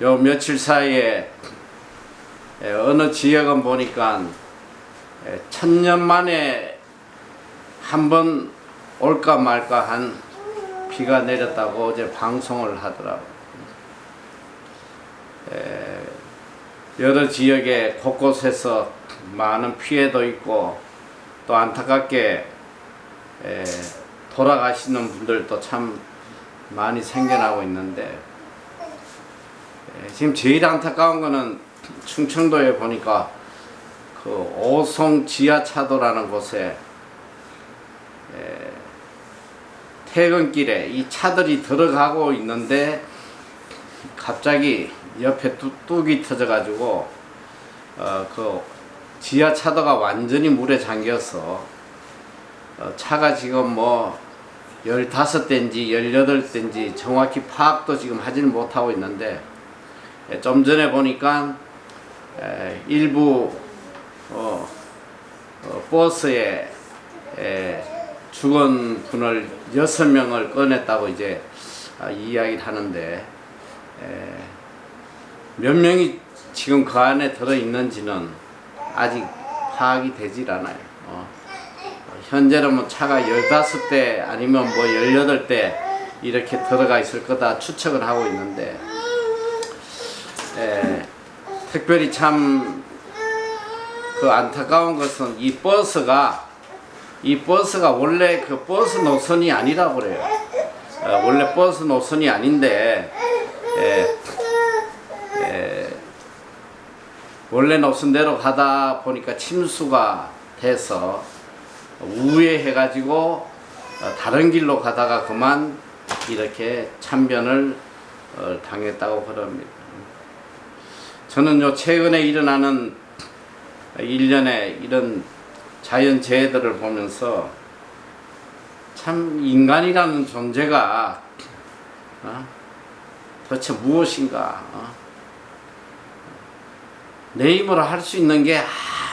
요 며칠 사이에 어느 지역은 보니까 1000년 만에 한 번 올까 말까 한 비가 내렸다고 어제 방송을 하더라고요. 여러 지역에 곳곳에서 많은 피해도 있고 또 안타깝게 돌아가시는 분들도 참 많이 생겨나고 있는데, 지금 제일 안타까운 거는 충청도에 보니까 그 오송 지하차도라는 곳에 퇴근길에 이 차들이 들어가고 있는데 갑자기 옆에 뚝이 터져가지고 그 지하차도가 완전히 물에 잠겨서 차가 지금 뭐 15대인지 18대인지 정확히 파악도 지금 하지는 못하고 있는데, 좀 전에 보니까 일부 버스에 죽은 분을 6명을 꺼냈다고 이제 이야기를 하는데, 몇 명이 지금 그 안에 들어있는지는 아직 파악이 되질 않아요. 현재는 뭐 차가 15대 아니면 뭐 18대 이렇게 들어가 있을 거다 추측을 하고 있는데, 특별히 참 그 안타까운 것은 이 버스가 원래 그 버스 노선이 아니라고 그래요. 원래 버스 노선이 아닌데 원래 노선대로 가다 보니까 침수가 돼서 우회해가지고 다른 길로 가다가 그만 이렇게 참변을 당했다고 그럽니다. 저는 요 최근에 일어나는 일련의 이런 자연재해들을 보면서 참 인간이라는 존재가 도대체 무엇인가, 내 힘으로 할 수 있는 게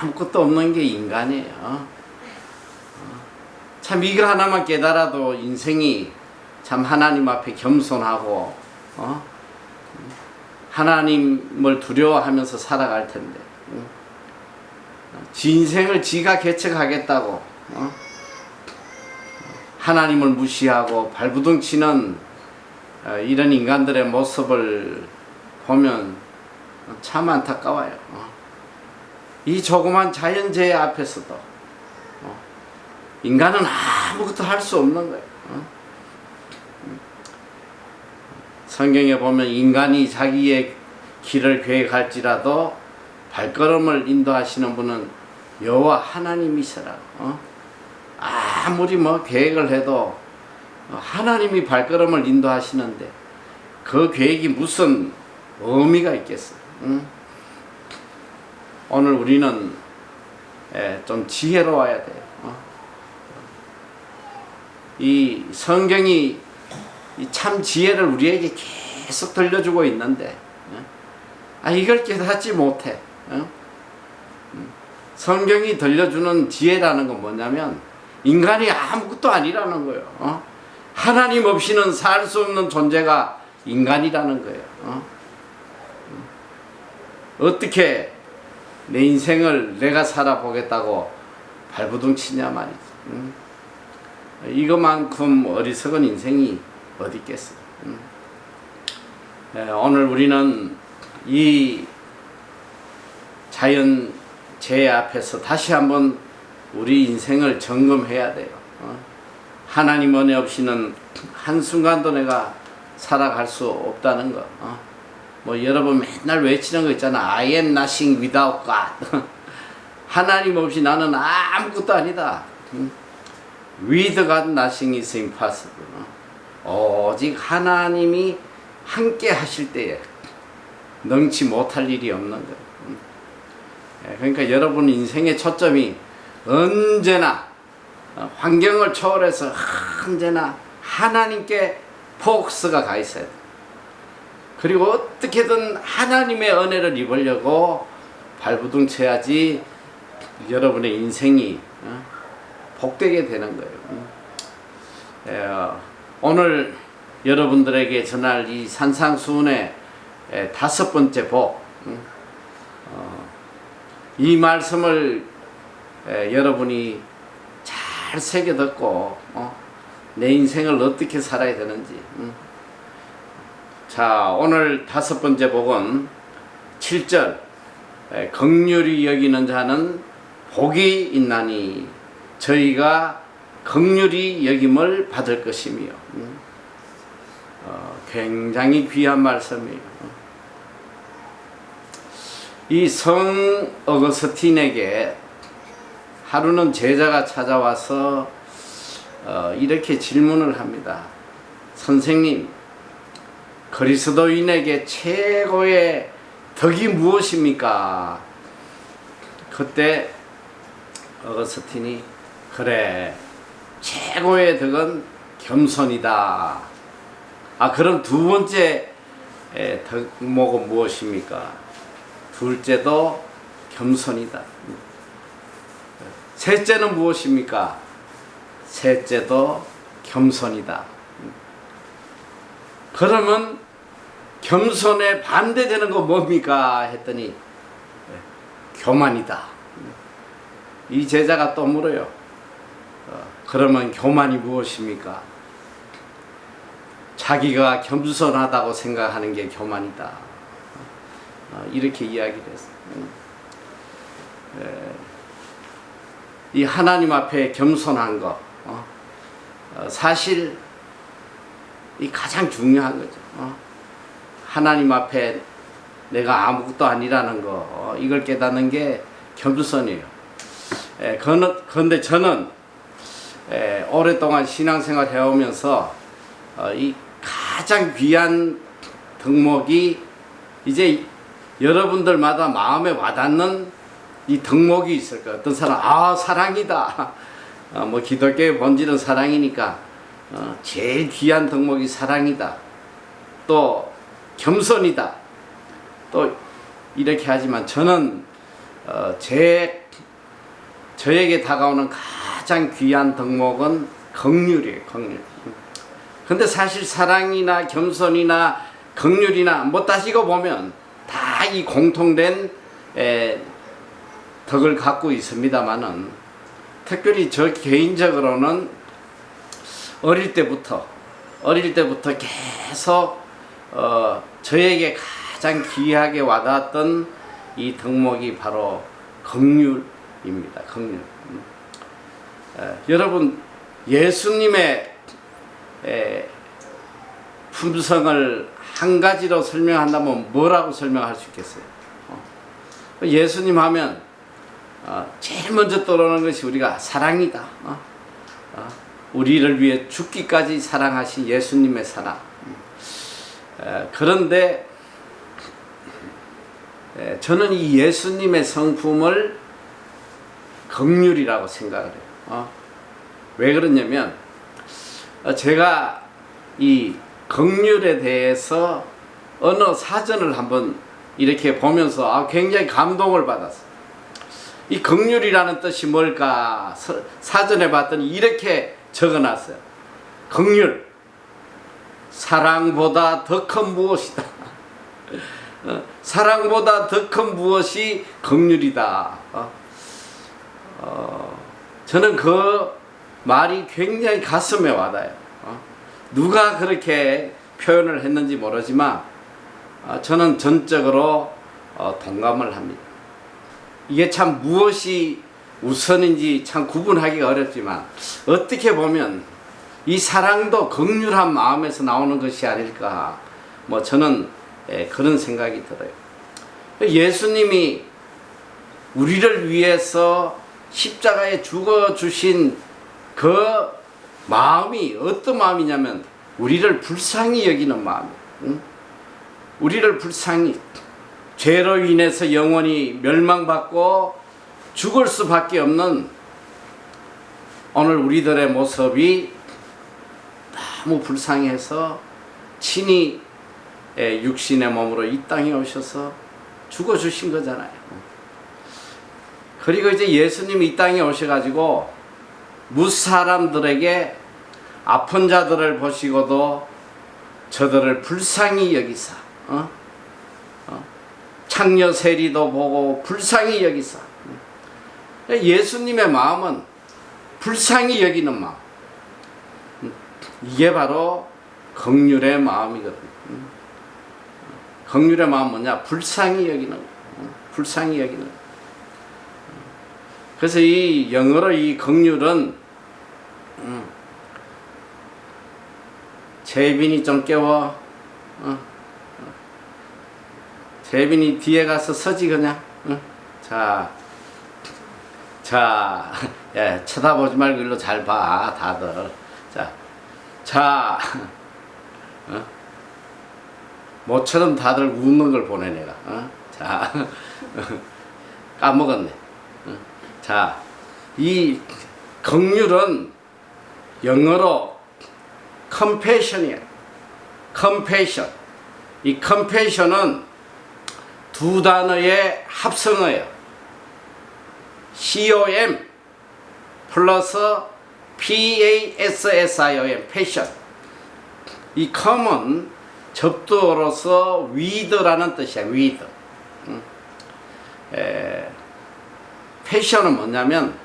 아무것도 없는 게 인간이에요. 참 이거 하나만 깨달아도 인생이 참 하나님 앞에 겸손하고 하나님을 두려워하면서 살아갈 텐데, 지 인생을 지가 개척하겠다고 하나님을 무시하고 발부둥 치는 이런 인간들의 모습을 보면 참 안타까워요. 이 조그만 자연재해 앞에서도 인간은 아무것도 할 수 없는 거예요. 성경에 보면 인간이 자기의 길을 계획할지라도 발걸음을 인도하시는 분은 여호와 하나님이시라. 아무리 뭐 계획을 해도 하나님이 발걸음을 인도하시는데 그 계획이 무슨 의미가 있겠어? 오늘 우리는 좀 지혜로워야 돼요. 이 성경이 참 지혜를 우리에게 계속 들려주고 있는데 이걸 깨닫지 못해. 성경이 들려주는 지혜라는 건 뭐냐면 인간이 아무것도 아니라는 거예요. 하나님 없이는 살 수 없는 존재가 인간이라는 거예요. 어떻게 내 인생을 내가 살아보겠다고 발부둥 치냐 말이지. 이것만큼 어리석은 인생이 어디 있겠어. 오늘 우리는 이 자연 재해 앞에서 다시 한번 우리 인생을 점검해야 돼요. 하나님 은혜 없이는 한순간도 내가 살아갈 수 없다는 거. 뭐 여러분 맨날 외치는 거 있잖아. I am nothing without God. 하나님 없이 나는 아무것도 아니다. With God nothing is impossible. 오직 하나님이 함께 하실 때에 능치 못할 일이 없는 거예요. 그러니까 여러분 인생의 초점이 언제나 환경을 초월해서 언제나 하나님께 포커스가 가 있어야 돼요. 그리고 어떻게든 하나님의 은혜를 입으려고 발부둥 쳐야지 여러분의 인생이 복되게 되는 거예요. 오늘 여러분들에게 전할 이 산상수훈의 다섯 번째 복. 이 말씀을 여러분이 잘 새겨 듣고 내 인생을 어떻게 살아야 되는지. 자, 오늘 다섯 번째 복은 7절. 긍휼히 여기는 자는 복이 있나니 저희가 긍휼히 여김을 받을 것이며. 굉장히 귀한 말씀이에요. 이 성 어거스틴에게 하루는 제자가 찾아와서 이렇게 질문을 합니다. 선생님, 그리스도인에게 최고의 덕이 무엇입니까? 그때 어거스틴이 그래, 최고의 덕은 겸손이다. 그럼 두 번째 덕목은 무엇입니까? 둘째도 겸손이다. 셋째는 무엇입니까? 셋째도 겸손이다. 그러면 겸손에 반대되는 거 뭡니까? 했더니 교만이다. 이 제자가 또 물어요. 그러면 교만이 무엇입니까? 자기가 겸손하다고 생각하는 게 교만이다. 이렇게 이야기를 했어요. 이 하나님 앞에 겸손한 거, 사실 이 가장 중요한 거죠. 하나님 앞에 내가 아무것도 아니라는 거, 이걸 깨닫는 게 겸손이에요. 그런데 저는 오랫동안 신앙생활 해오면서 이 가장 귀한 덕목이 이제 여러분들마다 마음에 와닿는 이 덕목이 있을 거예요. 어떤 사람, 사랑이다. 뭐 기독교의 본질은 사랑이니까 제일 귀한 덕목이 사랑이다. 또 겸손이다. 또 이렇게 하지만 저는 저에게 다가오는 가장 귀한 덕목은 긍휼이에요. 긍휼. 근데 사실 사랑이나 겸손이나 긍휼이나 뭐 따지고 보면 다 이 공통된 덕을 갖고 있습니다만은, 특별히 저 개인적으로는 어릴 때부터 계속 저에게 가장 귀하게 와닿았던 이 덕목이 바로 긍휼입니다. 긍휼. 여러분, 예수님의 품성을 한 가지로 설명한다면 뭐라고 설명할 수 있겠어요? 예수님 하면 제일 먼저 떠오르는 것이 우리가 사랑이다. 우리를 위해 죽기까지 사랑하신 예수님의 사랑. 그런데 저는 이 예수님의 성품을 긍휼이라고 생각을 해요. 왜 그러냐면 제가 이 긍휼에 대해서 어느 사전을 한번 이렇게 보면서 굉장히 감동을 받았어요. 이 긍휼이라는 뜻이 뭘까 사전에 봤더니 이렇게 적어놨어요. 긍휼, 사랑보다 더 큰 무엇이다. 사랑보다 더 큰 무엇이 긍휼이다. 저는 그 말이 굉장히 가슴에 와닿아요. 누가 그렇게 표현을 했는지 모르지만 저는 전적으로 동감을 합니다. 이게 참 무엇이 우선인지 참 구분하기가 어렵지만 어떻게 보면 이 사랑도 긍휼한 마음에서 나오는 것이 아닐까, 뭐 저는 그런 생각이 들어요. 예수님이 우리를 위해서 십자가에 죽어주신 그 마음이 어떤 마음이냐면 우리를 불쌍히 여기는 마음이에요. 응? 우리를 불쌍히, 죄로 인해서 영원히 멸망받고 죽을 수밖에 없는 오늘 우리들의 모습이 너무 불쌍해서 친히 육신의 몸으로 이 땅에 오셔서 죽어주신 거잖아요. 그리고 이제 예수님이 이 땅에 오셔가지고 무사람들에게 아픈 자들을 보시고도 저들을 불쌍히 여기사 창녀 세리도 보고 불쌍히 여기사. 예수님의 마음은 불쌍히 여기는 마음. 이게 바로 긍휼의 마음이거든. 긍휼의 마음 뭐냐? 불쌍히 여기는 거. 불쌍히 여기는 거. 그래서 이 영어로 이 긍휼은 재빈이 좀 깨워. 재빈이 뒤에 가서 서지 그냥. 자, 예, 쳐다보지 말고 일로 잘 봐, 다들. 자, 모처럼 다들 웃는 걸 보내 내가. 자, 까먹었네. 자, 이 긍휼은 영어로 compassion이에요. compassion. 이 compassion은 두 단어의 합성어예요. com 플러스 passion, passion. 이 com은 접두어로서 with라는 뜻이야. with. 패션은 뭐냐면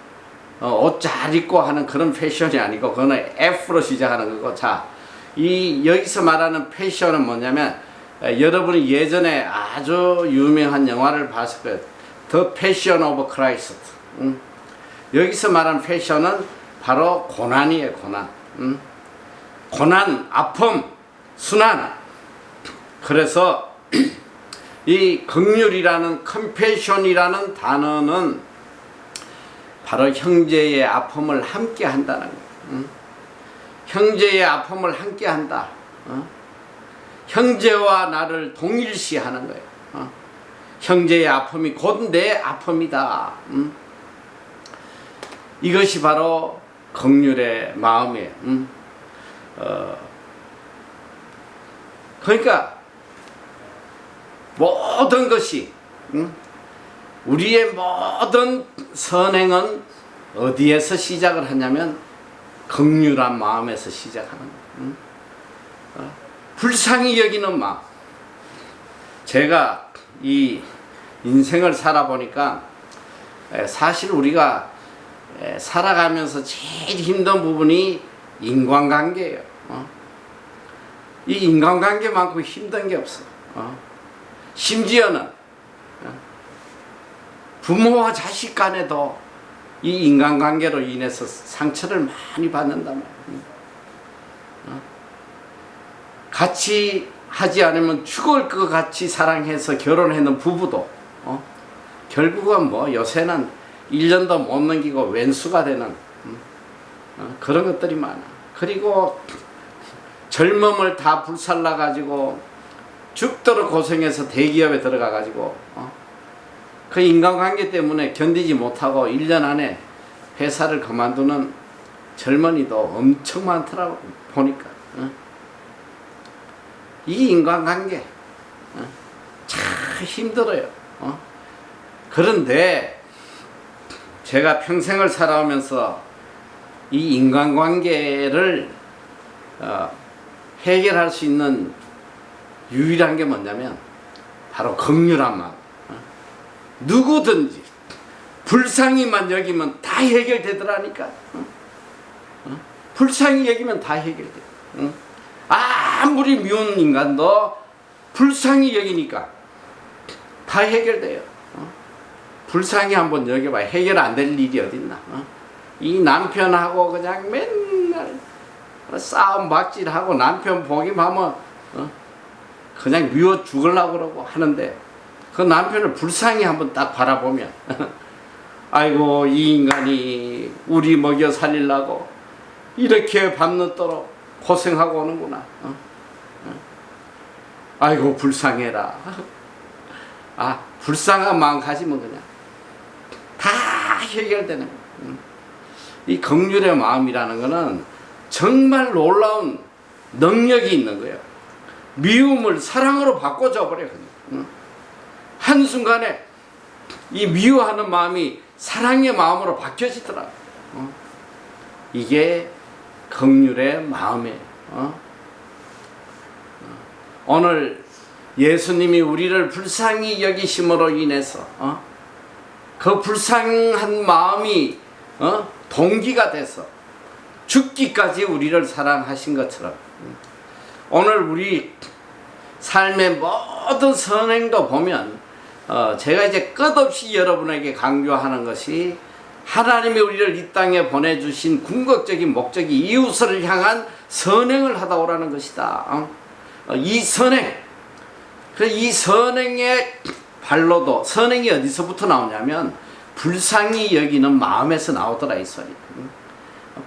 옷 잘 입고 하는 그런 패션이 아니고 그거는 F로 시작하는 거고. 자, 이 여기서 말하는 패션은 뭐냐면 여러분이 예전에 아주 유명한 영화를 봤을 거예요. The Passion of Christ. 여기서 말하는 패션은 바로 고난이에요. 고난. 고난, 아픔, 순환. 그래서 이 긍휼이라는 compassion이라는 단어는 바로 형제의 아픔을 함께 한다는 거예요. 형제의 아픔을 함께 한다. 형제와 나를 동일시하는 거예요. 형제의 아픔이 곧 내 아픔이다. 이것이 바로 긍휼의 마음이에요. 그러니까 모든 것이 우리의 모든 선행은 어디에서 시작을 하냐면 긍휼한 마음에서 시작하는 거예요. 불쌍히 여기는 마음. 제가 이 인생을 살아보니까 사실 우리가 살아가면서 제일 힘든 부분이 인간관계예요. 이 인간관계만큼 힘든 게 없어. 심지어는 부모와 자식 간에도 이 인간관계로 인해서 상처를 많이 받는단 말이야. 같이 하지 않으면 죽을 것 같이 사랑해서 결혼했는 부부도 결국은 뭐 요새는 1년도 못 넘기고 왼수가 되는 그런 것들이 많아. 그리고 젊음을 다 불살라 가지고 죽도록 고생해서 대기업에 들어가 가지고 그 인간관계 때문에 견디지 못하고 1년 안에 회사를 그만두는 젊은이도 엄청 많더라고 보니까. 이 인간관계 참 힘들어요. 그런데 제가 평생을 살아오면서 이 인간관계를 해결할 수 있는 유일한 게 뭐냐면 바로 긍휼한 마음. 누구든지 불쌍히만 여기면 다 해결되더라니까. 불쌍히 여기면 다 해결돼. 아무리 미운 인간도 불쌍히 여기니까 다 해결돼요. 불쌍히 한번 여겨봐. 해결 안 될 일이 어딨나. 이 남편하고 그냥 맨날 싸움 박질하고 남편 보기만 하면 그냥 미워 죽으려고 그러고 하는데 그 남편을 불쌍히 한번 딱 바라보면 아이고 이 인간이 우리 먹여 살리려고 이렇게 밤늦도록 고생하고 오는구나. 아이고 불쌍해라. 불쌍한 마음 가지면 그냥 다 해결되는 거야. 이 긍휼의 마음이라는 거는 정말 놀라운 능력이 있는 거예요. 미움을 사랑으로 바꿔줘 버려. 한순간에 이 미워하는 마음이 사랑의 마음으로 바뀌어지더라. 이게 긍휼의 마음이에요. 오늘 예수님이 우리를 불쌍히 여기심으로 인해서 그 불쌍한 마음이 동기가 돼서 죽기까지 우리를 사랑하신 것처럼 오늘 우리 삶의 모든 선행도 보면 제가 이제 끝없이 여러분에게 강조하는 것이 하나님이 우리를 이 땅에 보내주신 궁극적인 목적이 이웃을 향한 선행을 하다 오라는 것이다. 이 선행, 이 선행의 발로도 선행이 어디서부터 나오냐면 불쌍히 여기는 마음에서 나오더라 이 소리.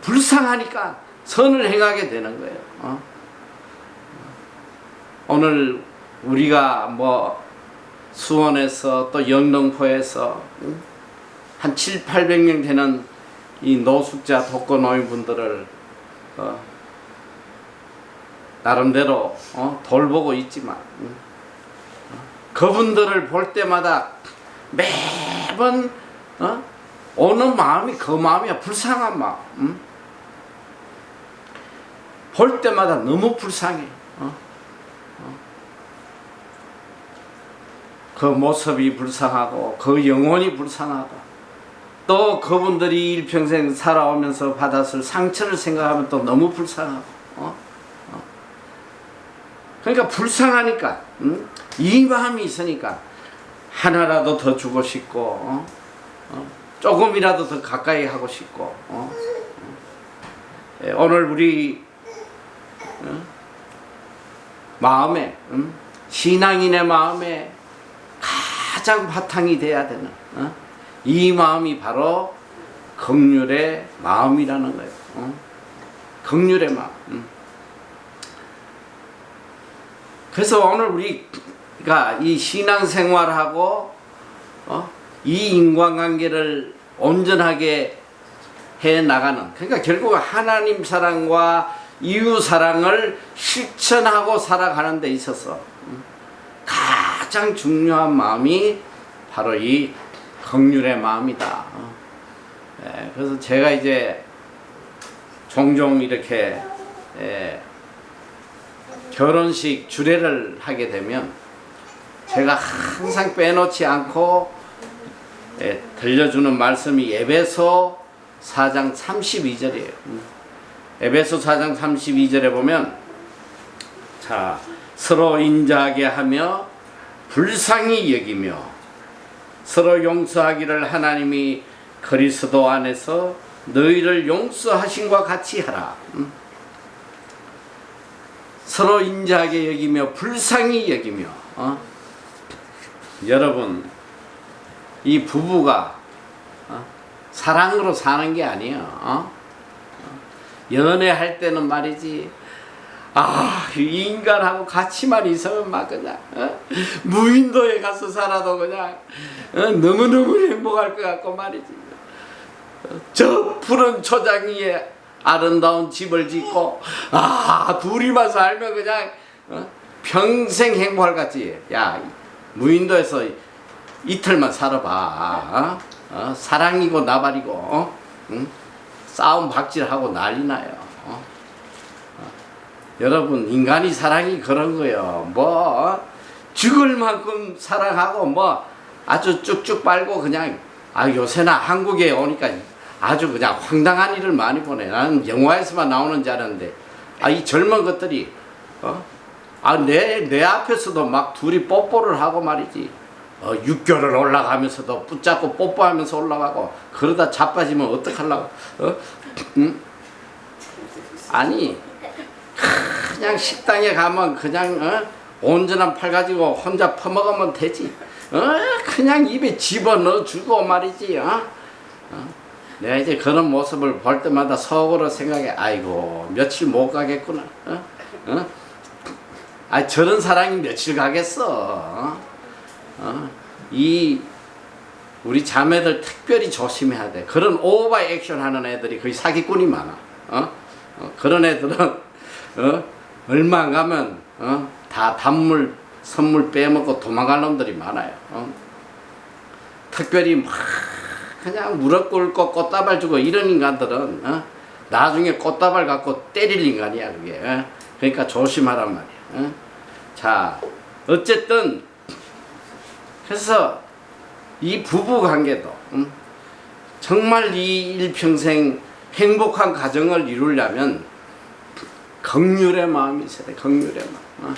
불쌍하니까 선을 행하게 되는 거예요. 오늘 우리가 뭐 수원에서 또 영등포에서 한 7, 800명 되는 이 노숙자 독거노인분들을 나름대로 돌보고 있지만 그분들을 볼 때마다 매번 오는 마음이 그 마음이야. 불쌍한 마음. 볼 때마다 너무 불쌍해. 그 모습이 불쌍하고 그 영혼이 불쌍하고 또 그분들이 일평생 살아오면서 받았을 상처를 생각하면 또 너무 불쌍하고 그러니까 불쌍하니까 이 마음이 있으니까 하나라도 더 주고 싶고 조금이라도 더 가까이 하고 싶고 오늘 우리 마음에 신앙인의 마음에 가장 바탕이 돼야 되는 이 마음이 바로 긍휼의 마음이라는 거예요. 긍휼의 마음. 그래서 오늘 우리가 이 신앙생활하고 이 인간관계를 온전하게 해 나가는, 그러니까 결국 하나님 사랑과 이웃 사랑을 실천하고 살아가는 데 있어서 가장 중요한 마음이 바로 이 긍휼의 마음이다. 그래서 제가 이제 종종 이렇게 결혼식 주례를 하게 되면 제가 항상 빼놓지 않고 들려주는 말씀이 에베소 4장 32절이에요. 에베소 4장 32절에 보면 자, 서로 인자하게 하며 불쌍히 여기며 서로 용서하기를 하나님이 그리스도 안에서 너희를 용서하신과 같이 하라. 서로 인자하게 여기며 불쌍히 여기며 여러분 이 부부가 사랑으로 사는 게 아니에요. 연애할 때는 말이지 이 인간하고 같이만 있으면 막 그냥 무인도에 가서 살아도 그냥 너무너무 행복할 것 같고 말이지. 저 푸른 초장 위에 아름다운 집을 짓고 둘이만 살면 그냥 평생 행복할 것 같지. 야, 무인도에서 이틀만 살아봐. 사랑이고 나발이고 싸움 박질하고 난리 나요. 여러분 인간이 사랑이 그런 거예요. 뭐 죽을 만큼 사랑하고 뭐 아주 쭉쭉 빨고 그냥 요새나 한국에 오니까 아주 그냥 황당한 일을 많이 보내. 나는 영화에서만 나오는 줄 알았는데 이 젊은 것들이 내 앞에서도 막 둘이 뽀뽀를 하고 말이지. 육교를 올라가면서도 붙잡고 뽀뽀하면서 올라가고 그러다 자빠지면 어떡하려고. 아니 그냥 식당에 가면 그냥 온전한 팔 가지고 혼자 퍼먹으면 되지. 그냥 입에 집어넣어 주고 말이지. 내가 이제 그런 모습을 볼 때마다 속으로 생각해. 아이고 며칠 못 가겠구나. 저런 사랑이 며칠 가겠어. 이 우리 자매들 특별히 조심해야 돼. 그런 오버 액션 하는 애들이 거의 사기꾼이 많아. 그런 애들은 얼마 안 가면 다 단물 선물 빼먹고 도망갈 놈들이 많아요. 특별히 막 그냥 무릎 꿇고 꽃다발 주고 이런 인간들은 나중에 꽃다발 갖고 때릴 인간이야 그게. 그러니까 조심하란 말이야. 자, 어쨌든 그래서 이 부부 관계도 정말 이 일평생 행복한 가정을 이루려면 긍휼의 마음이 있어야 돼. 긍휼의 마음.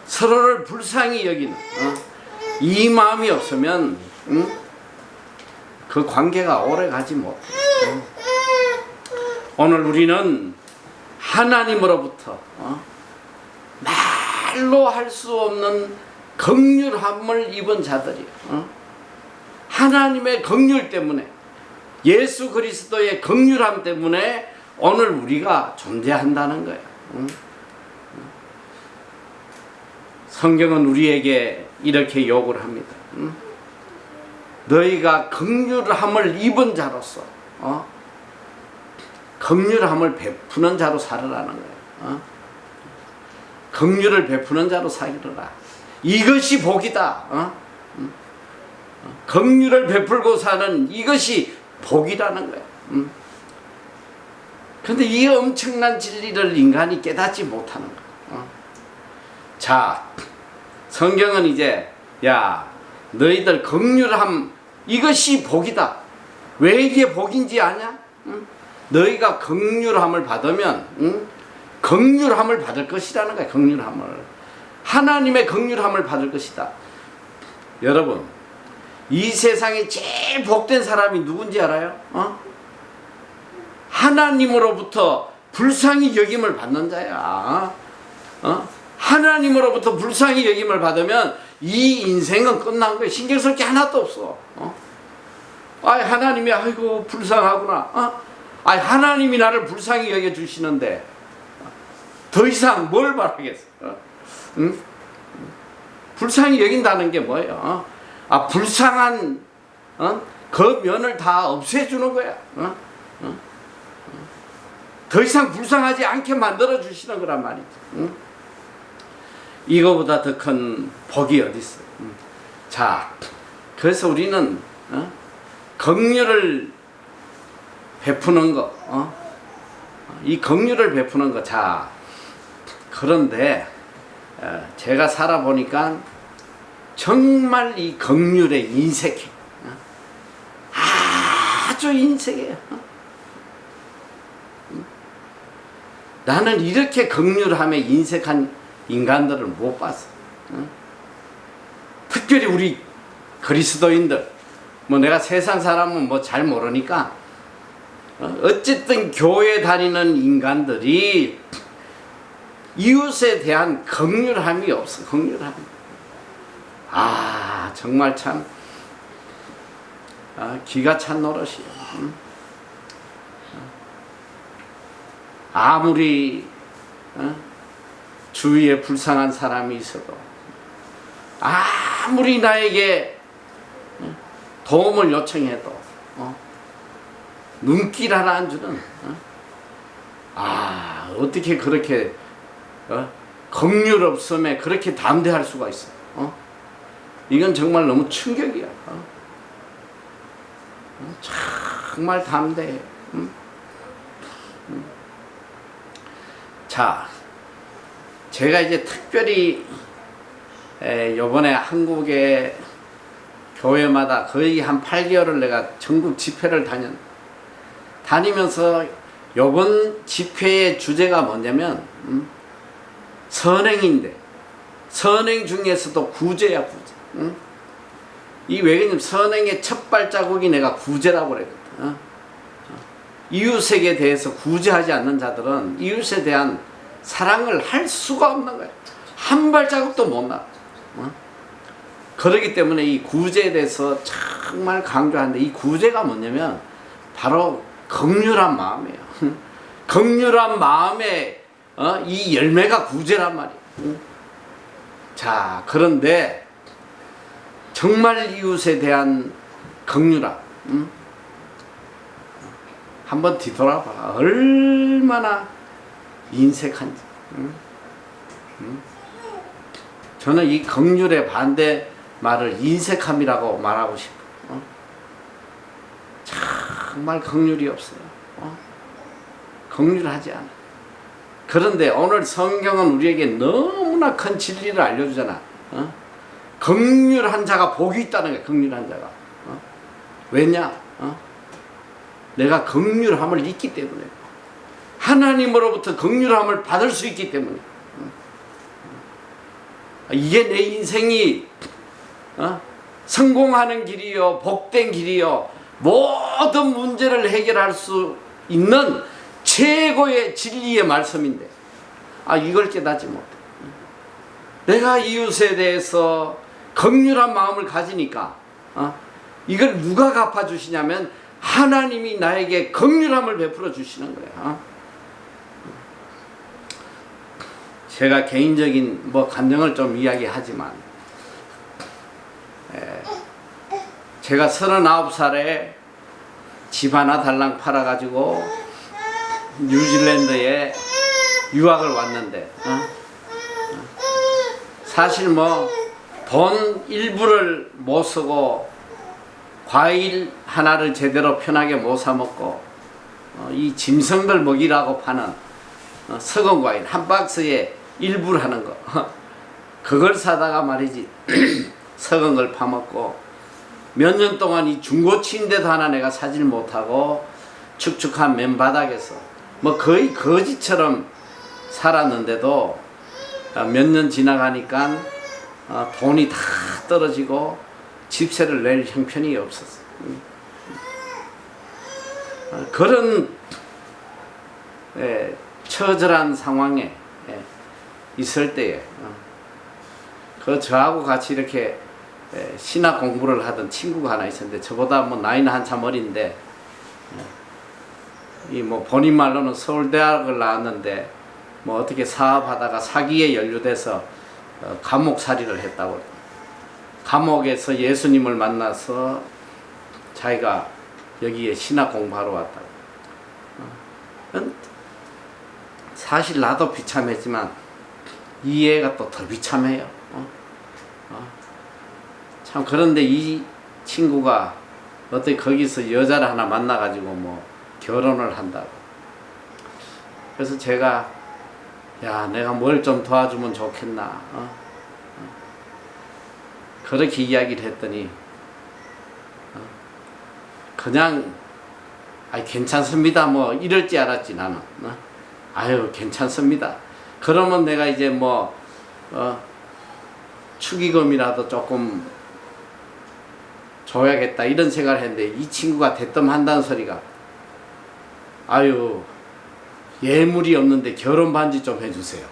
서로를 불쌍히 여기는 이 마음이 없으면 그 관계가 오래 가지 못해. 오늘 우리는 하나님으로부터 말로 할 수 없는 긍휼함을 입은 자들이야. 하나님의 긍휼 때문에, 예수 그리스도의 긍휼함 때문에 오늘 우리가 존재한다는 거야. 성경은 우리에게 이렇게 요구를 합니다. 너희가 긍휼함을 입은 자로서 긍휼함을 베푸는 자로 살으라는 거예요. 긍휼을 베푸는 자로 살으라. 이것이 복이다. 긍휼을 베풀고 사는 이것이 복이라는 거예요. 그런데 이 엄청난 진리를 인간이 깨닫지 못하는 거예요. 자, 성경은 이제 야, 너희들 긍휼함 이것이 복이다. 왜 이게 복인지 아냐? 너희가 긍휼함을 받으면 긍휼함을 받을 것이라는 거야. 긍휼함을, 하나님의 긍휼함을 받을 것이다. 여러분, 이 세상에 제일 복된 사람이 누군지 알아요? 하나님으로부터 불쌍히 여김을 받는 자야. 하나님으로부터 불쌍히 여김을 받으면 이 인생은 끝난 거야. 신경 쓸 게 하나도 없어. 하나님이 아이고 불쌍하구나. 하나님이 나를 불쌍히 여겨 주시는데 더 이상 뭘 바라겠어? 불쌍히 여긴다는 게 뭐예요? 불쌍한 그 면을 다 없애주는 거야. 더 이상 불쌍하지 않게 만들어 주시는 거란 말이지. 이거보다 더 큰 복이 어디 있어? 자, 그래서 우리는 긍휼을 베푸는 거, 이 긍휼을 베푸는 거. 자, 그런데 제가 살아보니까 정말 이 긍휼에 인색해. 아주 인색해요. 나는 이렇게 긍휼함에 인색한 인간들을 못 봤어. 특별히 우리 그리스도인들, 뭐 내가 세상 사람은 뭐 잘 모르니까 어쨌든 교회 다니는 인간들이 이웃에 대한 긍휼함이 없어. 긍휼함. 정말 참 기가 찬 노릇이야. 아무리 주위에 불쌍한 사람이 있어도, 아무리 나에게 도움을 요청해도 눈길 하나 안 주는, 어떻게 그렇게 긍휼 없음에 그렇게 담대할 수가 있어? 이건 정말 너무 충격이야. 정말 담대해. 자, 제가 이제 특별히 요번에 한국의 교회마다 거의 한 8개월을 내가 전국 집회를 다니면서 요번 집회의 주제가 뭐냐면 선행인데, 선행 중에서도 구제야, 구제. 이 왜냐면 선행의 첫 발자국이 내가 구제라고 그랬거든. 이웃에게 대해서 구제하지 않는 자들은 이웃에 대한 사랑을 할 수가 없는 거야. 한 발자국도 못 나. 그렇기 때문에 이 구제에 대해서 정말 강조하는데, 이 구제가 뭐냐면 바로 긍휼한 마음이에요. 긍휼한 마음의 이 열매가 구제란 말이에요. 자, 그런데 정말 이웃에 대한 긍휼함, 한번 뒤돌아봐. 얼마나 인색한지. 저는 이 긍휼의 반대 말을 인색함이라고 말하고 싶어요. 정말 긍휼이 없어요. 긍휼하지 않아. 그런데 오늘 성경은 우리에게 너무나 큰 진리를 알려주잖아. 긍휼한 자가 복이 있다는 거야. 긍휼한 자가. 왜냐? 내가 긍휼함을 잊기 때문에, 하나님으로부터 긍휼함을 받을 수 있기 때문에. 이게 내 인생이 성공하는 길이요, 복된 길이요, 모든 문제를 해결할 수 있는 최고의 진리의 말씀인데, 이걸 깨닫지 못해. 내가 이웃에 대해서 긍휼한 마음을 가지니까 이걸 누가 갚아주시냐면 하나님이 나에게 긍휼함을 베풀어 주시는 거예요. 제가 개인적인 감정을 좀 이야기하지만, 제가 39살에 집 하나 달랑 팔아가지고 뉴질랜드에 유학을 왔는데, 사실 돈 일부를 못 쓰고 과일 하나를 제대로 편하게 못 사 먹고 이 짐승들 먹이라고 파는 썩은 과일 한 박스에 일부를 하는 거 그걸 사다가 말이지 썩은 걸 파먹고, 몇 년 동안 이 중고 침대도 하나 내가 사질 못하고 축축한 맨바닥에서 거의 거지처럼 살았는데도 몇 년 지나가니까 돈이 다 떨어지고 집세를 낼 형편이 없었어. 그런 처절한 상황에 있을 때에 저하고 같이 이렇게 신학 공부를 하던 친구가 하나 있었는데, 저보다 나이는 한참 어린데, 본인 말로는 서울대학을 나왔는데 어떻게 사업하다가 사기에 연루돼서 감옥살이를 했다고. 감옥에서 예수님을 만나서 자기가 여기에 신학 공부하러 왔다고. 사실 나도 비참했지만 이 애가 또 더 비참해요. 참, 그런데 이 친구가 어떻게 거기서 여자를 하나 만나가지고 결혼을 한다고. 그래서 제가, 야, 내가 뭘 좀 도와주면 좋겠나. 그렇게 이야기를 했더니 그냥 괜찮습니다 이럴 줄 알았지 나는. 아유, 괜찮습니다. 그러면 내가 이제 축의금이라도 조금 줘야겠다 이런 생각을 했는데, 이 친구가 대뜸 한다는 소리가, 아유, 예물이 없는데 결혼 반지 좀 해주세요.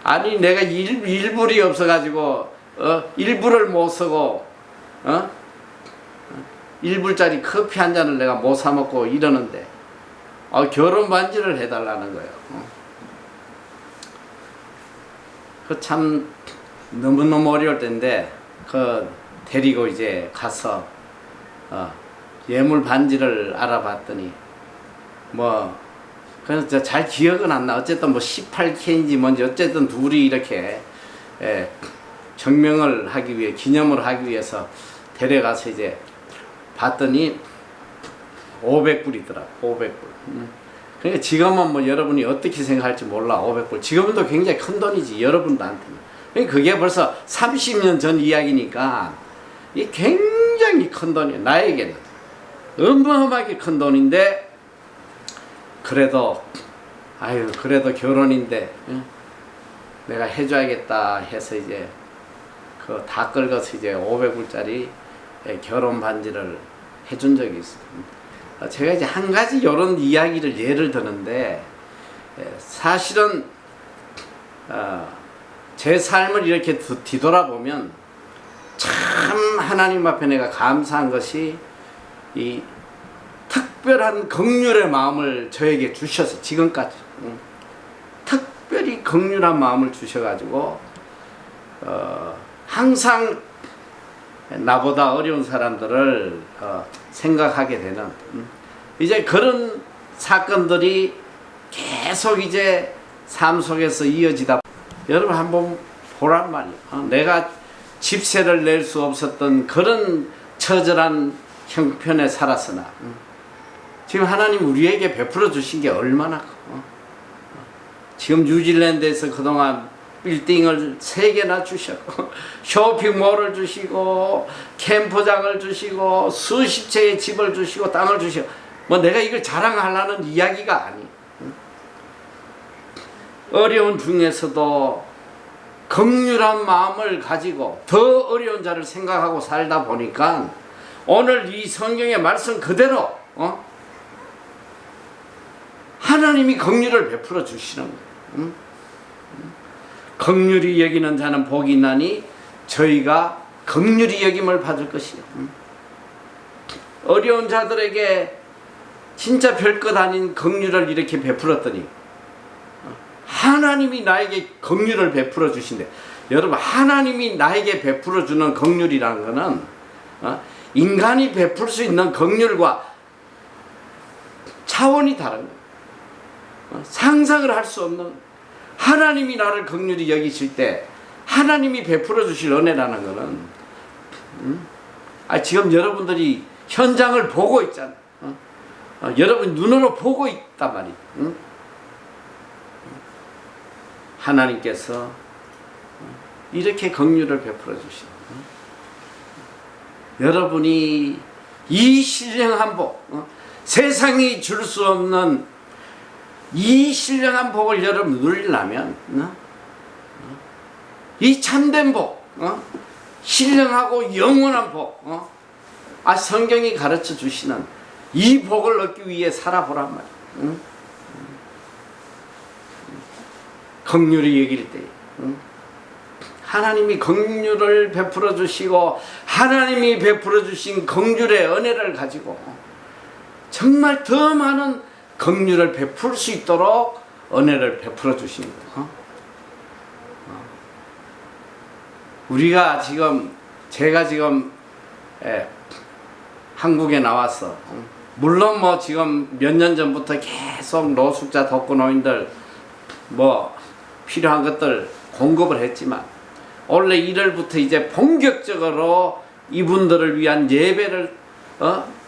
아니, 내가 일불이 없어가지고 일불을 못 쓰고 1불짜리 커피 한 잔을 내가 못 사 먹고 이러는데 결혼 반지를 해달라는 거예요. 참 너무너무 어려울 텐데, 데리고 이제 가서 예물 반지를 알아봤더니 그래서 잘 기억은 안 나. 어쨌든 18K인지 뭔지 어쨌든 둘이 이렇게 증명을 하기 위해, 기념을 하기 위해서 데려가서 이제 봤더니 500불이더라. 500불. 그러니까 지금은 여러분이 어떻게 생각할지 몰라. 500불. 지금도 굉장히 큰 돈이지, 여러분들한테는. 그러니까 그게 벌써 30년 전 이야기니까 이게 굉장히 큰 돈이에요. 나에게는 어마어마하게 큰 돈인데, 그래도 그래도 결혼인데 내가 해줘야겠다 해서 이제 다 끌고서 이제 500불짜리 결혼 반지를 해준 적이 있습니다. 제가 이제 한 가지 이런 이야기를 예를 드는데, 사실은 제 삶을 이렇게 뒤돌아보면 참 하나님 앞에 내가 감사한 것이, 이 특별한 긍휼의 마음을 저에게 주셔서 지금까지 특별히 긍휼한 마음을 주셔가지고 항상 나보다 어려운 사람들을 생각하게 되는 이제 그런 사건들이 계속 이제 삶 속에서 이어지다. 여러분 한번 보란 말이에요. 내가 집세를 낼 수 없었던 그런 처절한 형편에 살았으나 지금 하나님 우리에게 베풀어 주신 게 얼마나 지금 뉴질랜드에서 그동안 빌딩을 3개나 주셨고 쇼핑몰을 주시고 캠프장을 주시고 수십 채의 집을 주시고 땅을 주시고 뭐 내가 이걸 자랑하려는 이야기가 아니. 어려운 중에서도 긍휼한 마음을 가지고 더 어려운 자를 생각하고 살다 보니까 오늘 이 성경의 말씀 그대로 하나님이 긍휼을 베풀어 주시는 거예요. 긍휼히 여기는 자는 복이 있나니 저희가 긍휼히 여김을 받을 것이요. 어려운 자들에게 진짜 별것 아닌 긍휼을 이렇게 베풀었더니 하나님이 나에게 긍휼을 베풀어 주신대. 여러분, 하나님이 나에게 베풀어 주는 긍휼이라는 것은 인간이 베풀 수 있는 긍휼과 차원이 다른 거예요. 상상을 할 수 없는, 하나님이 나를 긍휼히 여기실 때 하나님이 베풀어 주실 은혜라는 것은 지금 여러분들이 현장을 보고 있잖아. 여러분 눈으로 보고 있단 말이야. 하나님께서 이렇게 긍휼을 베풀어 주신 여러분이 이 신령한 복, 세상이 줄 수 없는 이 신령한 복을 여러분 누리려면 이 참된 복, 신령하고 영원한 복, 성경이 가르쳐 주시는 이 복을 얻기 위해 살아보란 말이야. 긍휼히 여길 때 하나님이 긍휼을 베풀어 주시고 하나님이 베풀어 주신 긍휼의 은혜를 가지고 정말 더 많은 긍휼을 베풀 수 있도록 은혜를 베풀어 주신 거예요. 우리가 지금, 제가 지금 한국에 나와서 물론 뭐 지금 몇 년 전부터 계속 노숙자 독거노인들 뭐 필요한 것들 공급을 했지만 원래 1월부터 이제 본격적으로 이분들을 위한 예배를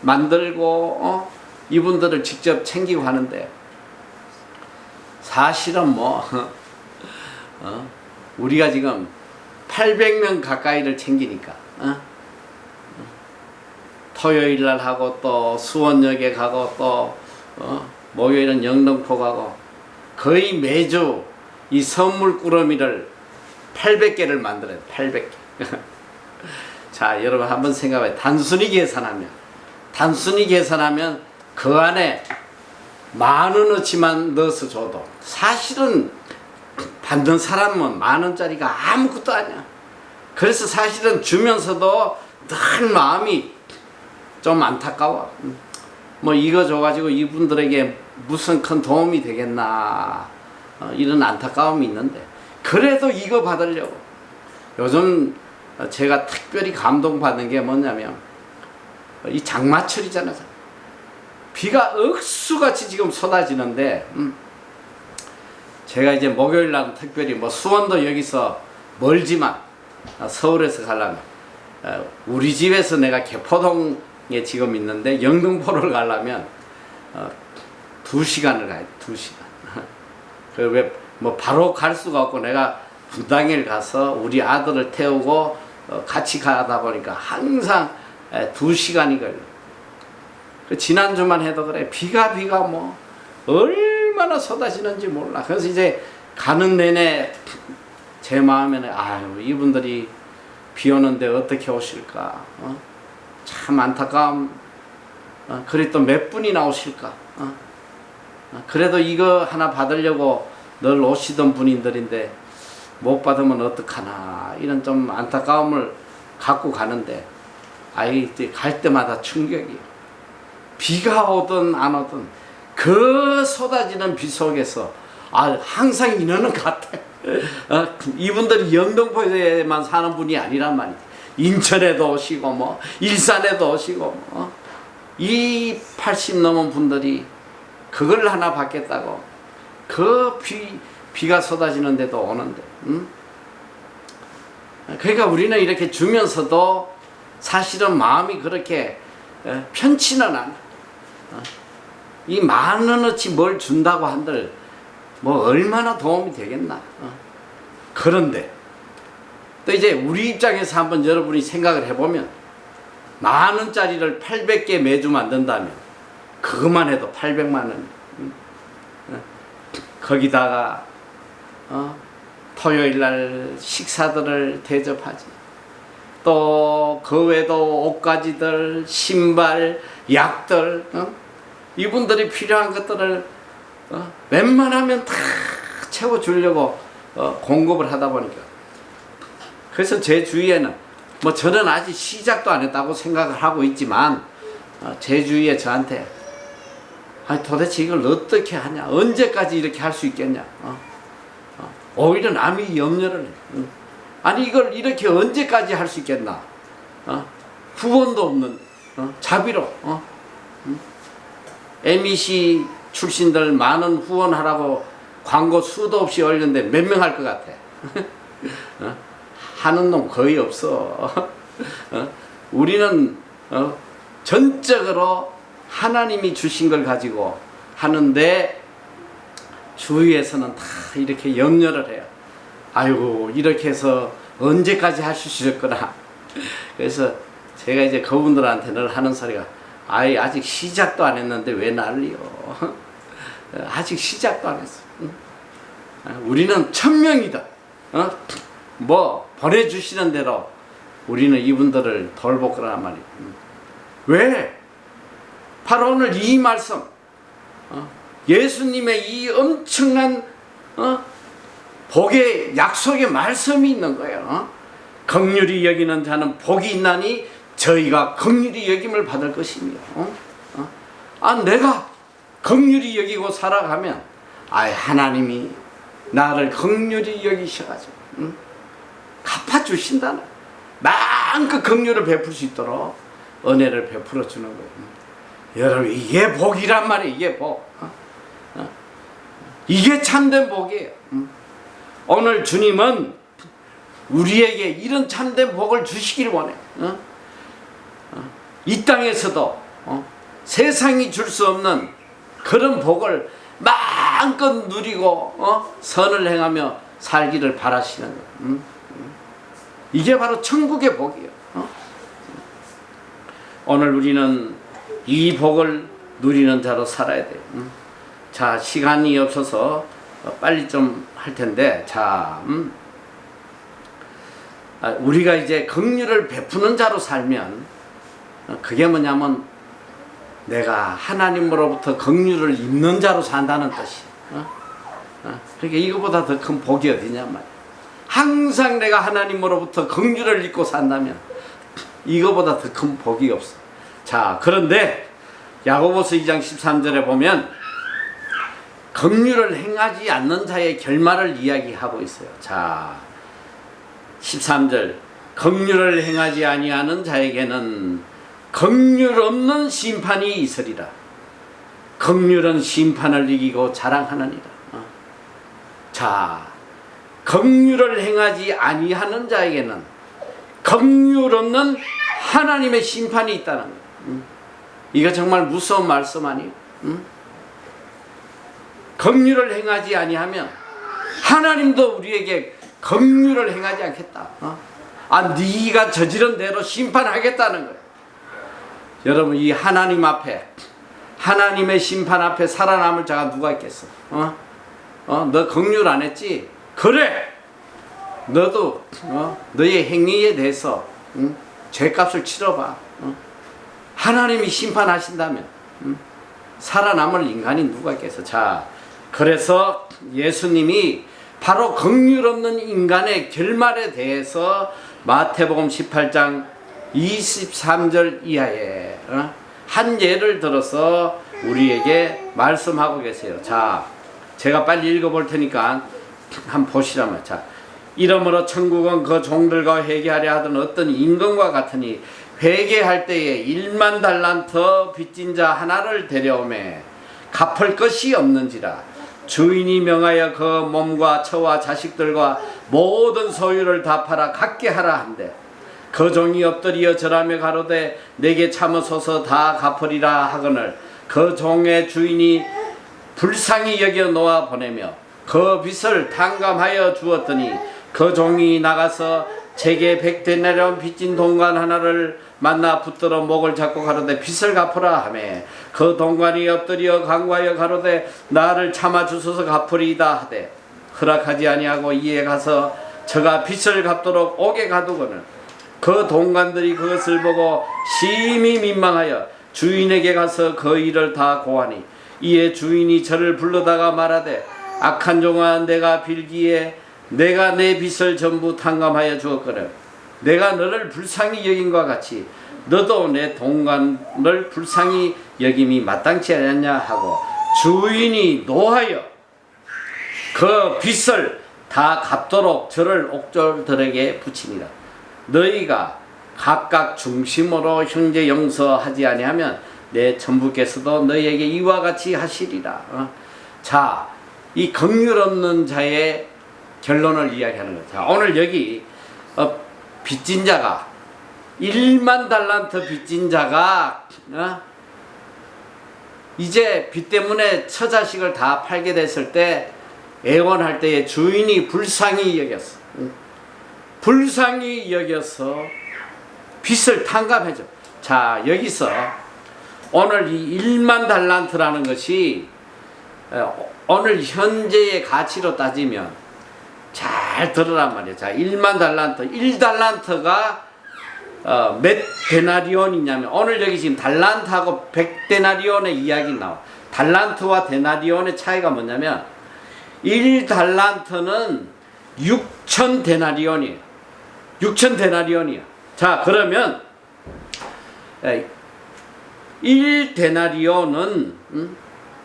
만들고 이분들을 직접 챙기고 하는데 사실은 뭐 우리가 지금 800명 가까이를 챙기니까 토요일 날 하고 또 수원역에 가고 또 목요일은 영등포 가고 거의 매주 이 선물 꾸러미를 800개를 만들어요. 800개. 자, 여러분 한번 생각해봐요. 단순히 계산하면 그 안에 10,000원어치만 넣어서 줘도 사실은 받는 사람은 10,000원짜리가 아무것도 아니야. 그래서 사실은 주면서도 늘 마음이 좀 안타까워. 뭐 이거 줘가지고 이분들에게 무슨 큰 도움이 되겠나 이런 안타까움이 있는데 그래도 이거 받으려고 요즘 제가 특별히 감동받는 게 뭐냐면 이 장마철이잖아요. 비가 억수같이 지금 쏟아지는데 제가 이제 목요일 날 특별히 뭐 수원도 여기서 멀지만 서울에서 가려면 우리 집에서 내가 개포동에 지금 있는데 영등포를 가려면 2시간을 가야 돼. 2시간. 그 왜 뭐 바로 갈 수가 없고 내가 분당에 가서 우리 아들을 태우고 같이 가다 보니까 항상 2시간이 걸려. 그 지난주만 해도 그래. 비가 뭐 얼마나 쏟아지는지 몰라. 그래서 이제 가는 내내 제 마음에는 아유 이분들이 비 오는데 어떻게 오실까. 참 안타까움. 그래 또 몇 분이 나오실까. 그래도 이거 하나 받으려고 늘 오시던 분들인데 못 받으면 어떡하나 이런 좀 안타까움을 갖고 가는데 갈 때마다 충격이에요. 비가 오든 안 오든 그 쏟아지는 비 속에서 항상 인하는 같아. 이분들이 영등포에만 사는 분이 아니란 말이지. 인천에도 오시고 뭐 일산에도 오시고 이 80 넘은 분들이 그걸 하나 받겠다고 그 비가 쏟아지는데도 오는데 그러니까 우리는 이렇게 주면서도 사실은 마음이 그렇게 편치는 않아. 이 10,000원어치 뭘 준다고 한들 뭐 얼마나 도움이 되겠나. 그런데 또 이제 우리 입장에서 한번 여러분이 생각을 해보면 10,000원짜리를 800개 매주 만든다면 그것만 해도 800만 원. 거기다가 토요일 날 식사들을 대접하지. 또 그 외에도 옷가지들, 신발, 약들, 이분들이 필요한 것들을 웬만하면 다 채워주려고 공급을 하다 보니까, 그래서 제 주위에는 뭐 저는 아직 시작도 안 했다고 생각을 하고 있지만 제 주위에 저한테 아니 도대체 이걸 어떻게 하냐, 언제까지 이렇게 할 수 있겠냐, 오히려 남이 염려를 해. 아니 이걸 이렇게 언제까지 할 수 있겠나, 후원도 없는 자비로 MEC 출신들 많은 후원하라고 광고 수도 없이 올렸는데 몇 명 할 것 같아? 하는 놈 거의 없어. 우리는 전적으로 하나님이 주신 걸 가지고 하는데 주위에서는 다 이렇게 염려를 해요. 아이고 이렇게 해서 언제까지 할 수 있을거나. 그래서 제가 이제 그분들한테는 하는 소리가 아직 시작도 안 했는데 왜 난리요. 아직 시작도 안 했어. 우리는 1,000명이다. 뭐 보내주시는 대로 우리는 이분들을 돌볼 거란 말이에요. 왜? 바로 오늘 이 말씀, 예수님의 이 엄청난 복의 약속의 말씀이 있는 거예요. 긍휼히 여기는 자는 복이 있나니 저희가 긍휼히 여김을 받을 것이며, 내가 긍휼히 여기고 살아가면 하나님이 나를 긍휼히 여기셔가지고 갚아주신다는, 마음껏 긍휼을 베풀 수 있도록 은혜를 베풀어 주는 거예요. 여러분 이게 복이란 말이에요. 이게 복. 이게 참된 복이에요. 오늘 주님은 우리에게 이런 참된 복을 주시길 원해요. 이 땅에서도 세상이 줄 수 없는 그런 복을 마음껏 누리고 선을 행하며 살기를 바라시는 거예요. 이게 바로 천국의 복이에요. 오늘 우리는 이 복을 누리는 자로 살아야 돼요. 자, 시간이 없어서 빨리 좀 할 텐데, 자, 우리가 이제 긍휼을 베푸는 자로 살면 그게 뭐냐면 내가 하나님으로부터 긍휼을 입는 자로 산다는 뜻이. 그러니까 이거보다 더 큰 복이 어디냐 말이야. 항상 내가 하나님으로부터 긍휼을 입고 산다면 이거보다 더 큰 복이 없어. 자, 그런데 야고보서 2장 13절에 보면 긍휼을 행하지 않는 자의 결말을 이야기하고 있어요. 자, 13절, 긍휼을 행하지 아니하는 자에게는 긍휼 없는 심판이 있으리라. 긍휼은 심판을 이기고 자랑하느니라. 자, 긍휼을 행하지 아니하는 자에게는 긍휼 없는 하나님의 심판이 있다는 거예요. 이거 정말 무서운 말씀 아니에요? 긍휼을 행하지 아니하면 하나님도 우리에게 긍휼을 행하지 않겠다. 네가 저지른 대로 심판하겠다는 거예요. 여러분 이 하나님 앞에, 하나님의 심판 앞에 살아남을 자가 누가 있겠어? 너 긍휼 안 했지? 그래! 너도 너의 행위에 대해서 죄값을 치러봐. 하나님이 심판하신다면 살아남을 인간이 누가 있겠어? 자, 그래서 예수님이 바로 긍휼 없는 인간의 결말에 대해서 마태복음 18장 23절 이하에 한 예를 들어서 우리에게 말씀하고 계세요. 자, 제가 빨리 읽어볼 테니까 한번 보시라면. 자, 이러므로 천국은 그 종들과 회개하려 하던 어떤 임금과 같으니 회개할 때에 1만 달란트 빚진 자 하나를 데려오매 갚을 것이 없는지라. 주인이 명하여 그 몸과 처와 자식들과 모든 소유를 다 팔아 갖게 하라 한대. 그 종이 엎드려 절하며 가로되 내게 참으소서 다 갚으리라 하거늘 그 종의 주인이 불쌍히 여겨 놓아 보내며 그 빚을 탕감하여 주었더니 그 종이 나가서 제게 100데나리온 빚진 동관 하나를 만나 붙들어 목을 잡고 가로되 빚을 갚으라 하매 그 동관이 엎드려 간구하여 가로되 나를 참아 주소서 갚으리이다 하되 허락하지 아니하고 이에 가서 저가 빚을 갚도록 옥에 가두고는 그 동관들이 그것을 보고 심히 민망하여 주인에게 가서 그 일을 다 고하니 이에 주인이 저를 불러다가 말하되 악한 종아 내가 빌기에 내가 내 빚을 전부 탕감하여 주었거늘 내가 너를 불쌍히 여긴과 같이 너도 내 동관을 불쌍히 여김이 마땅치 않았냐 하고 주인이 노하여 그 빚을 다 갚도록 저를 옥졸들에게 붙이니라. 너희가 각각 중심으로 형제 용서하지 아니하면 내 천부께서도 너희에게 이와 같이 하시리라. 자, 이 긍휼 없는 자의 결론을 이야기하는 거죠. 자, 오늘 여기 빚진 자가 1만 달란트 빚진 자가 이제 빚 때문에 처자식을 다 팔게 됐을 때 애원할 때에 주인이 불쌍히 여겼어. 불쌍히 여겨서 빚을 탕감해줘. 자, 여기서 오늘 이 1만 달란트라는 것이 오늘 현재의 가치로 따지면 잘 들으란 말이에요. 자, 1만 달란트. 1달란트가 몇 데나리온이냐면 오늘 여기 지금 달란트하고 100데나리온의 이야기 나와. 달란트와 데나리온의 차이가 뭐냐면 1달란트는 6,000데나리온이에요. 6,000데나리온이야. 자, 그러면 1데나리온은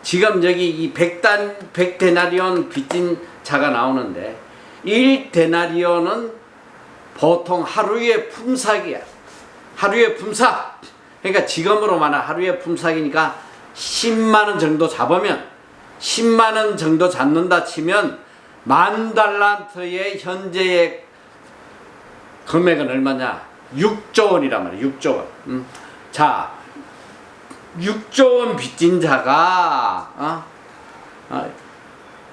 지금 여기 이 100데나리온 빚진 자가 나오는데 1데나리온은 보통 하루의 품삯이야. 하루의 품삯. 그러니까 지금으로 말하면 하루의 품삯이니까 10만원 정도 잡으면 10만원 정도 잡는다 치면 10,000달란트의 현재의 금액은 얼마냐? 6조 원이란 말이야. 6조 원. 자, 6조 원 빚진 자가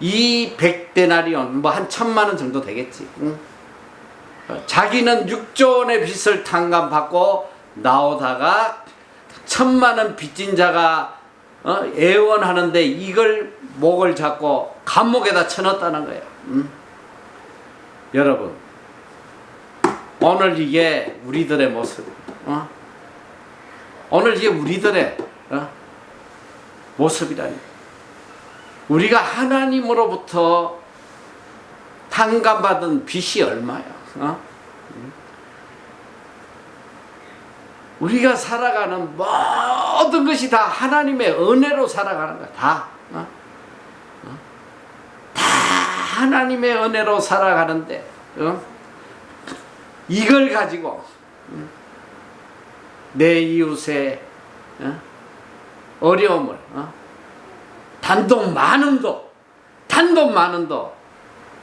이 100데나리온 뭐 한 1,000만원 정도 되겠지. 자기는 6조 원의 빚을 탕감받고 나오다가 1,000만원 빚진 자가 애원하는데 이걸 목을 잡고 감옥에다 쳐넣었다는 거예요. 여러분, 오늘 이게 우리들의 모습. 오늘 이게 우리들의 모습이라니. 우리가 하나님으로부터 탕감받은 빚이 얼마야? 우리가 살아가는 모든 것이 다 하나님의 은혜로 살아가는 거야. 다. 다 하나님의 은혜로 살아가는데 이걸 가지고 내 이웃의 어려움을 단돈 만원도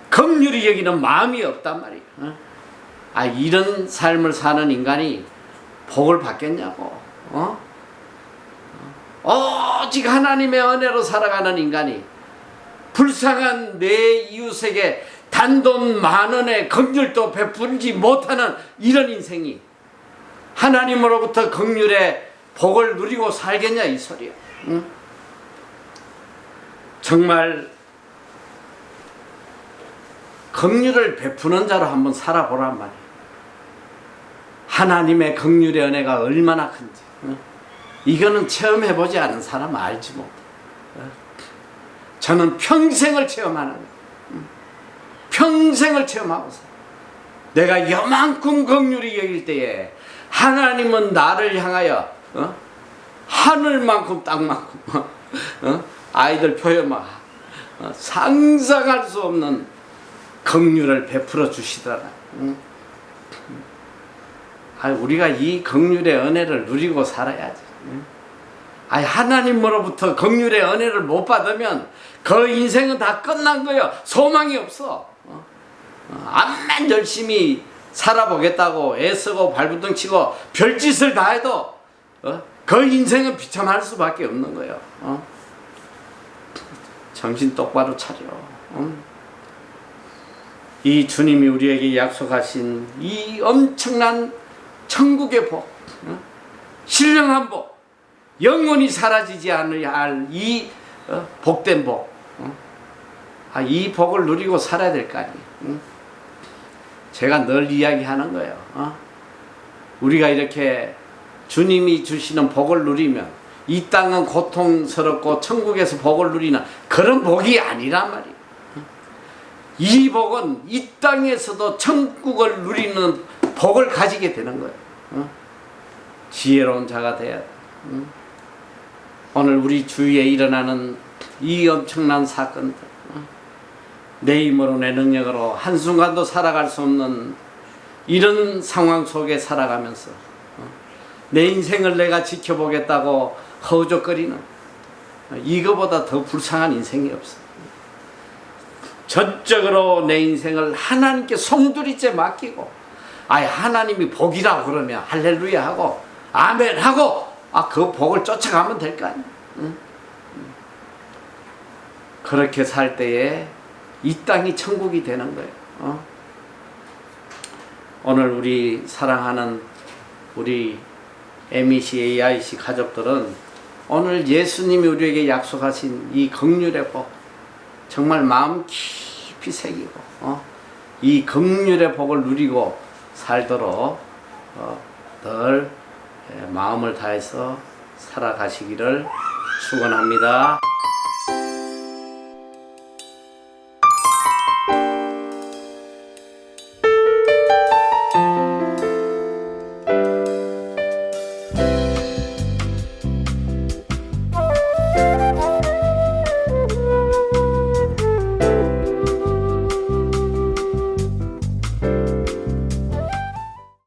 긍휼히 여기는 마음이 없단 말이에요. 이런 삶을 사는 인간이 복을 받겠냐고. 오직 하나님의 은혜로 살아가는 인간이 불쌍한 내 이웃에게 단돈 만원의 긍휼도 베풀지 못하는 이런 인생이 하나님으로부터 긍휼의 복을 누리고 살겠냐 이 소리야. 정말 긍휼을 베푸는 자로 한번 살아보란 말이야. 하나님의 긍휼의 은혜가 얼마나 큰지. 이거는 체험해보지 않은 사람은 알지 못해. 저는 평생을 체험하는 거예요. 평생을 체험하고 살아요. 내가 요만큼 긍휼히 여길 때에 하나님은 나를 향하여 하늘만큼 땅만큼 아이들 표현만 상상할 수 없는 긍휼을 베풀어 주시더라. 우리가 이 긍휼의 은혜를 누리고 살아야지. 하나님으로부터 긍휼의 은혜를 못 받으면 그 인생은 다 끝난 거예요. 소망이 없어. 암만 열심히 살아보겠다고 애쓰고 발부둥 치고 별짓을 다 해도 그 인생은 비참할 수밖에 없는 거예요. 정신 똑바로 차려. 이 주님이 우리에게 약속하신 이 엄청난 천국의 복, 신령한 복, 영원히 사라지지 않아야 할 이 복된 복, 이 복을 누리고 살아야 될 거 아니에요. 제가 늘 이야기하는 거예요. 우리가 이렇게 주님이 주시는 복을 누리면 이 땅은 고통스럽고 천국에서 복을 누리는 그런 복이 아니란 말이에요. 이 복은 이 땅에서도 천국을 누리는 복을 가지게 되는 거예요. 지혜로운 자가 돼야 돼. 오늘 우리 주위에 일어나는 이 엄청난 사건들, 내 힘으로 내 능력으로 한순간도 살아갈 수 없는 이런 상황 속에 살아가면서 내 인생을 내가 지켜보겠다고 허우적거리는 이거보다 더 불쌍한 인생이 없어. 전적으로 내 인생을 하나님께 송두리째 맡기고, 하나님이 복이라고 그러면 할렐루야 하고 아멘 하고 그 복을 쫓아가면 될 거 아니야. 그렇게 살 때에 이 땅이 천국이 되는 거예요. 오늘 우리 사랑하는 우리 MEC, AIC 가족들은 오늘 예수님이 우리에게 약속하신 이 긍휼의 복 정말 마음 깊이 새기고 이 긍휼의 복을 누리고 살도록 늘 마음을 다해서 살아가시기를 축원합니다.